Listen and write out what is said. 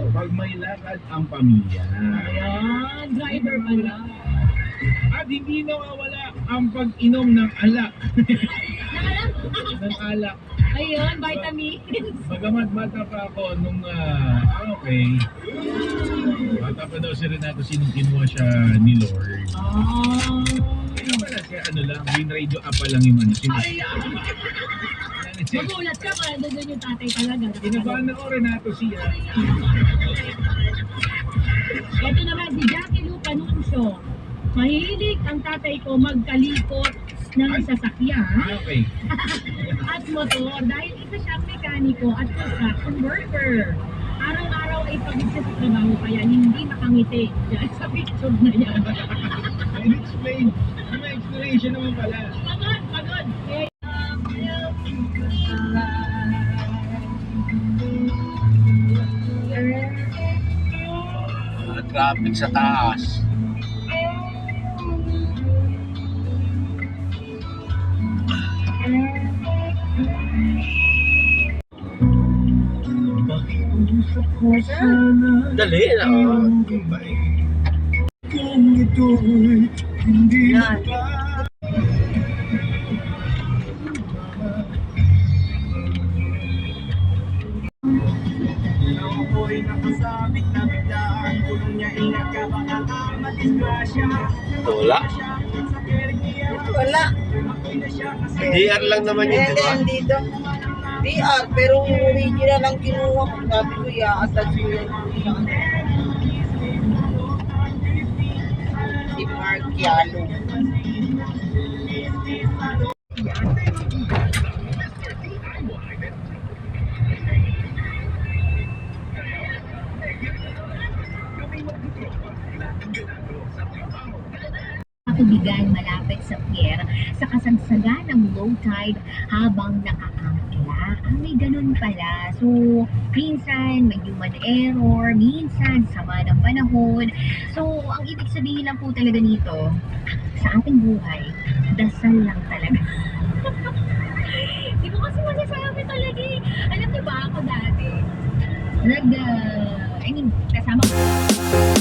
Pag may lakad ang pamilya. Ayan, driver pala. At hindi nawawala ang pag-inom ng alak. ng alak. Ayun, vitamins. Bagamat bata pa ako nung, okay. Bata pa daw si Renato sinong kinuha siya ni Lord. Oh. Kaya pala siya ano lang, green radio up pa lang yung ano. Ayan. Magulat ka pa, doon yung tatay talaga. Kinabahan ako Renato siya. Ito naman si Jackie Lu Panuncio. Mahilig ang tatay ko magkalikot ng sasakyan Okay. at motor dahil isa siyang mekaniko at construction worker. Araw-araw ay pagod siya sa trabaho kaya hindi makangiti dyan sa picture na yan. I-explain. May explanation naman pala. Pagod! Eh, Traffic sa taas. Dali na. Kung ito'y hindi Yan. ako'y nakasabit na biglaan. Kulong niya ingat ka baka madisgrasya. Wala. Wala. DR lang naman yun, di ba? Dito. DR, pero original lang kinuha ko. Sabi ko, i-attach ko yun. Si Mark Yalo. Katubigan malapit sa pier sa kasagsagan ng low tide habang nakakangkla. May ganun pala. So, minsan may human error, minsan sama ng panahon. So, ang ibig sabihin lang po talaga nito, sa ating buhay, dasal lang talaga. Di ko kasi masasabi talaga eh. Alam niyo ba ako dati? Kasama ko.